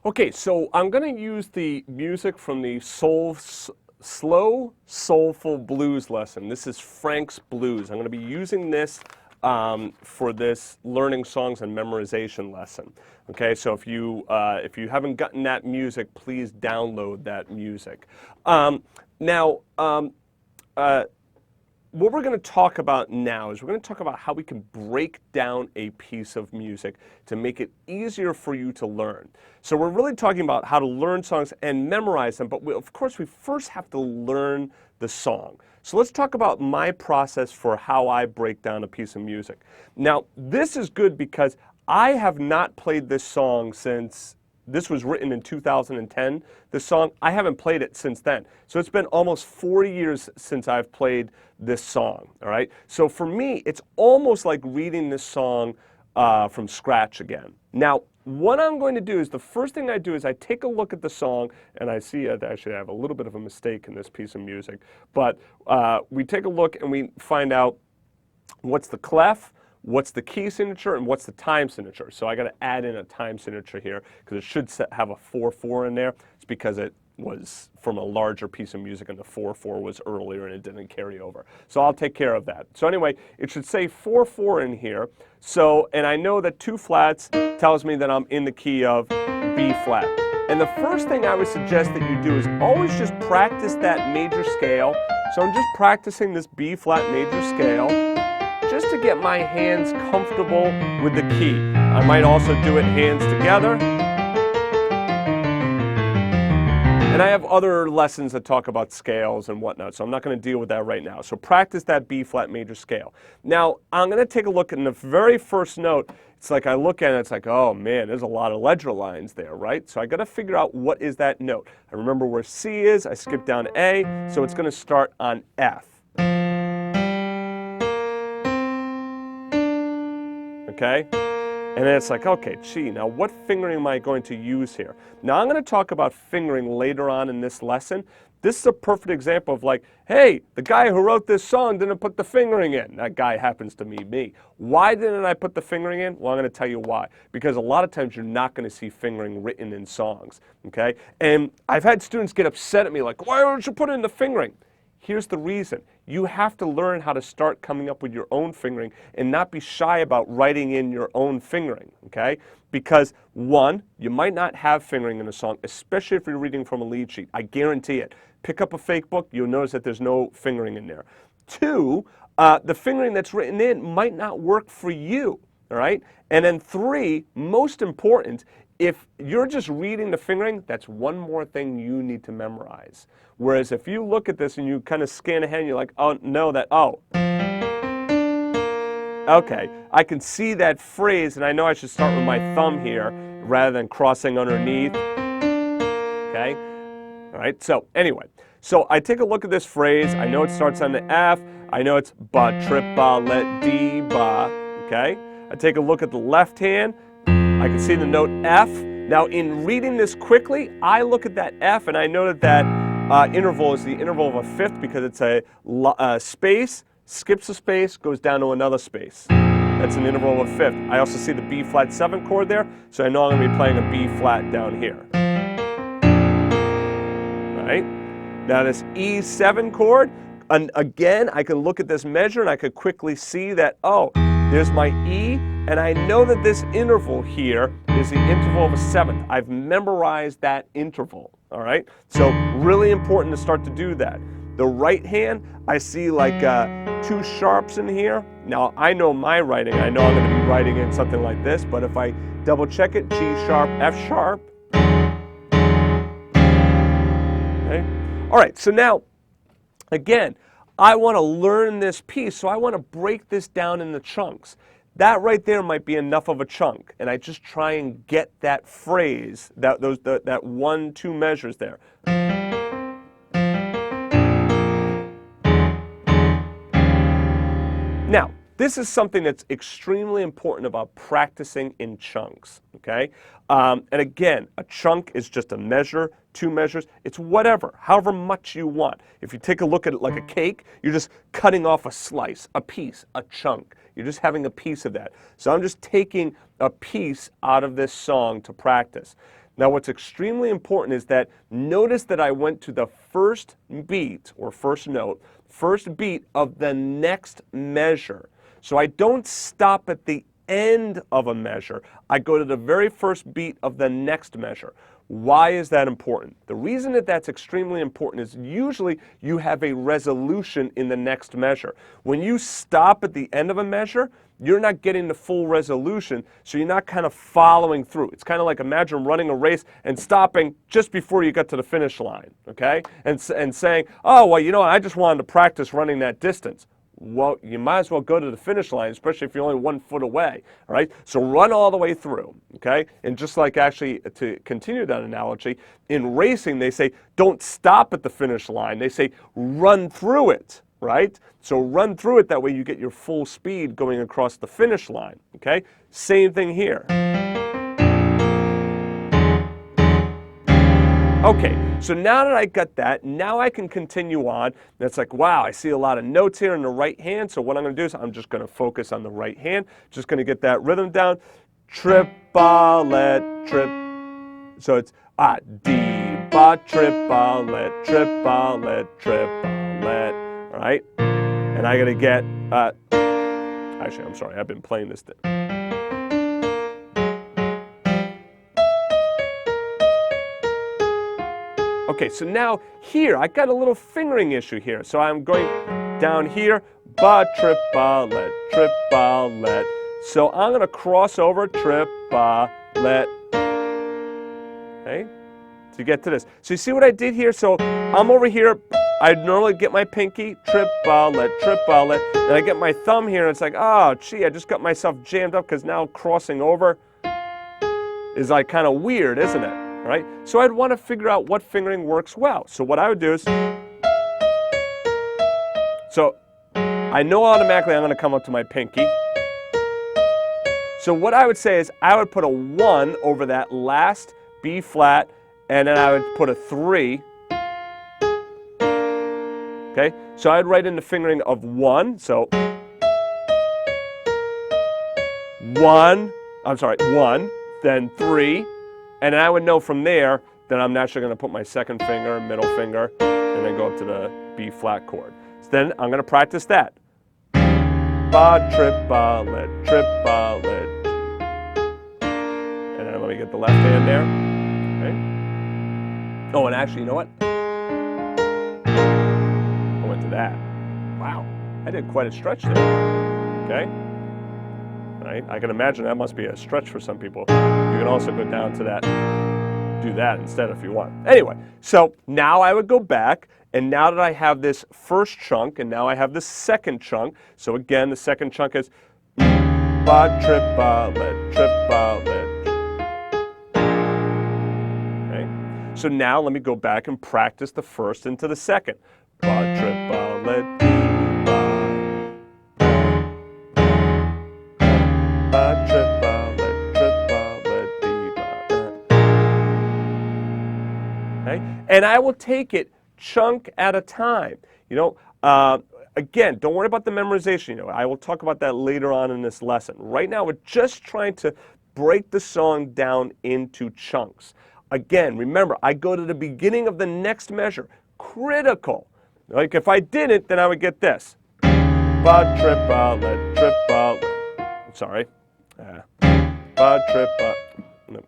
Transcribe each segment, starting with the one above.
Okay, so I'm going to use the music from the Slow Soulful Blues lesson. This is Frank's Blues. I'm going to be using this for this learning songs and memorization lesson. Okay, so if you haven't gotten that music, please download that music. What we're going to talk about now is we're going to talk about how we can break down a piece of music to make it easier for you to learn. So we're really talking about how to learn songs and memorize them, but of course we first have to learn the song. So let's talk about my process for how I break down a piece of music. Now, this is good because I have not played this song since this was written in 2010, this song. I haven't played it since then. So it's been almost 40 years since I've played this song, all right? So for me, it's almost like reading this song from scratch again. Now, what I'm going to do is, the first thing I do is I take a look at the song, and I see, actually I have a little bit of a mistake in this piece of music, but we take a look and we find out what's the clef, what's the key signature, and what's the time signature. So I got to add in a time signature here because it should have a 4/4 in there. It's because it was from a larger piece of music and the 4/4 was earlier and it didn't carry over. So I'll take care of that. So anyway, it should say 4/4 in here. So, and I know that 2 flats tells me that I'm in the key of B flat. And the first thing I would suggest that you do is always just practice that major scale. So I'm just practicing this B flat major scale, just to get my hands comfortable with the key. I might also do it hands together. And I have other lessons that talk about scales and whatnot, so I'm not going to deal with that right now. So practice that B flat major scale. Now, I'm going to take a look at the very first note. It's like I look at it, it's like, oh man, there's a lot of ledger lines there, right? So I got to figure out what is that note. I remember where C is, I skip down to A, so it's going to start on F. Okay? And then it's like, okay, gee, now what fingering am I going to use here? Now I'm going to talk about fingering later on in this lesson. This is a perfect example of like, hey, the guy who wrote this song didn't put the fingering in. That guy happens to be me. Why didn't I put the fingering in? Well, I'm going to tell you why. Because a lot of times you're not going to see fingering written in songs, okay? And I've had students get upset at me like, why don't you put in the fingering? Here's the reason. You have to learn how to start coming up with your own fingering and not be shy about writing in your own fingering, okay? Because one, you might not have fingering in a song, especially if you're reading from a lead sheet. I guarantee it. Pick up a fake book, you'll notice that there's no fingering in there. Two, the fingering that's written in might not work for you, all right? And then three, most important, if you're just reading the fingering, that's one more thing you need to memorize. Whereas if you look at this and you kind of scan ahead and you're like, oh, no, okay, I can see that phrase and I know I should start with my thumb here rather than crossing underneath, okay? All right, so anyway, so I take a look at this phrase, I know it starts on the F, I know it's ba, trip, ba, let, D, ba, okay? I take a look at the left hand, I can see the note F. Now in reading this quickly, I look at that F and I know that that interval is the interval of a fifth because it's a space, skips a space, goes down to another space. That's an interval of a fifth. I also see the B flat 7 chord there, so I know I'm going to be playing a B flat down here. All right? Now this E7 chord, and again, I can look at this measure and I could quickly see that, oh, there's my E, and I know that this interval here is the interval of a seventh. I've memorized that interval, all right? So really important to start to do that. The right hand, I see like 2 sharps in here. Now I know my writing, I know I'm going to be writing in something like this, but if I double check it, G sharp, F sharp. Okay? All right, so now, again, I want to learn this piece, so I want to break this down into chunks. That right there might be enough of a chunk, and I just try and get that phrase, that 1-2 measures there. Now, this is something that's extremely important about practicing in chunks, okay? And again, a chunk is just a measure 2 measures, it's whatever, however much you want. If you take a look at it like a cake, you're just cutting off a slice, a piece, a chunk. You're just having a piece of that. So I'm just taking a piece out of this song to practice. Now what's extremely important is that notice that I went to the first beat, or first note, first beat of the next measure. So I don't stop at the end of a measure. I go to the very first beat of the next measure. Why is that important? The reason that that's extremely important is usually you have a resolution in the next measure. When you stop at the end of a measure, you're not getting the full resolution, so you're not kind of following through. It's kind of like, imagine running a race and stopping just before you get to the finish line, okay? And saying, oh, well, you know, I just wanted to practice running that distance. Well, you might as well go to the finish line, especially if you're only 1 foot away, all right? So run all the way through, okay? And just like, actually, to continue that analogy, in racing, they say, don't stop at the finish line. They say, run through it, right? So run through it, that way you get your full speed going across the finish line, okay? Same thing here. Okay, so now that I got that, now I can continue on. And it's like, wow, I see a lot of notes here in the right hand, so what I'm going to do is I'm just going to focus on the right hand, just going to get that rhythm down. Triplet, trip. So it's D, ba, triplet, triplet, triplet, all right? And I got to get, actually, I'm sorry, I've been playing this thing. Okay, so now here, I got a little fingering issue here. So I'm going down here, ba, triplet, triplet. So I'm going to cross over, triplet, okay, to get to this. So you see what I did here? So I'm over here, I normally get my pinky, triplet, triplet, and I get my thumb here, and it's like, oh, gee, I just got myself jammed up because now crossing over is like kind of weird, isn't it? Right? So I'd want to figure out what fingering works well. So what I would do is, so I know automatically I'm going to come up to my pinky. So what I would say is I would put a 1 over that last B flat, and then I would put a 3. Okay? So I'd write in the fingering of 1. So 1, then 3. And I would know from there that I'm naturally going to put my second finger, middle finger, and then go up to the B flat chord. So then I'm going to practice that. Ba, triplet, triplet. And then let me get the left hand there. Okay. Oh, and actually, you know what? I went to that. Wow, I did quite a stretch there. Okay. Right? I can imagine that must be a stretch for some people. You can also go down to that, do that instead if you want. Anyway, so now I would go back, and now that I have this first chunk, and now I have the second chunk, so again, the second chunk is ba, triplet, triplet. Okay? So now let me go back and practice the first into the second. Ba, triplet, and I will take it chunk at a time. You know, again, don't worry about the memorization. You know, I will talk about that later on in this lesson. Right now, we're just trying to break the song down into chunks. Again, remember, I go to the beginning of the next measure. Critical. Like if I didn't, then I would get this. Ba, triplet, triplet. Sorry. Ba, triplet, ba,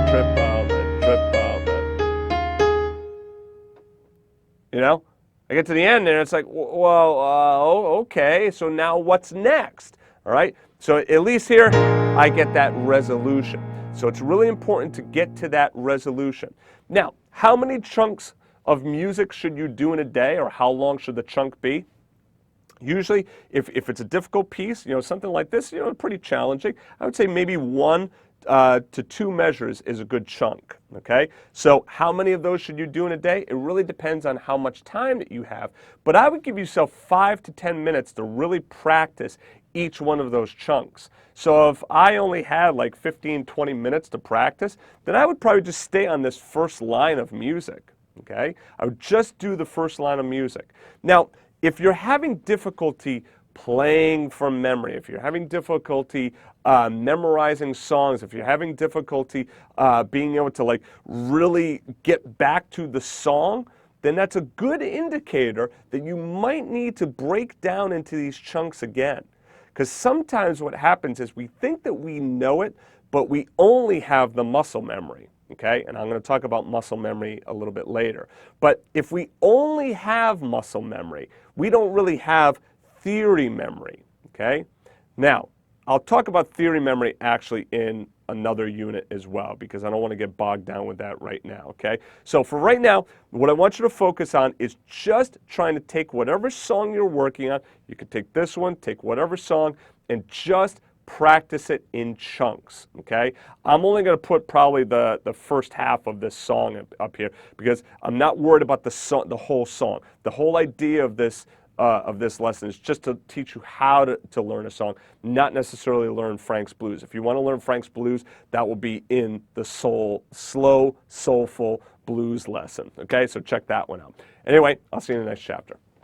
triplet, triplet. You know, I get to the end and it's like, well, okay, so now what's next? All right, so at least here I get that resolution. So it's really important to get to that resolution. Now, how many chunks of music should you do in a day, or how long should the chunk be? Usually, if it's a difficult piece, you know, something like this, you know, pretty challenging, I would say maybe 1 to 2 measures is a good chunk, okay? So how many of those should you do in a day? It really depends on how much time that you have, but I would give yourself 5 to 10 minutes to really practice each one of those chunks. So if I only had like 15, 20 minutes to practice, then I would probably just stay on this first line of music, okay? I would just do the first line of music. Now, if you're having difficulty playing from memory, if you're having difficulty memorizing songs, if you're having difficulty being able to like really get back to the song, then that's a good indicator that you might need to break down into these chunks again. Because sometimes what happens is we think that we know it, but we only have the muscle memory, okay? And I'm going to talk about muscle memory a little bit later. But if we only have muscle memory, we don't really have theory memory, okay? Now, I'll talk about theory memory actually in another unit as well, because I don't want to get bogged down with that right now, okay? So for right now, what I want you to focus on is just trying to take whatever song you're working on. You could take this one, take whatever song, and just practice it in chunks, okay? I'm only going to put probably the first half of this song up here, because I'm not worried about the whole song. The whole idea of this lesson is just to teach you how to learn a song, not necessarily learn Frank's Blues. If you want to learn Frank's Blues, that will be in the slow, soulful blues lesson. Okay, so check that one out. Anyway, I'll see you in the next chapter.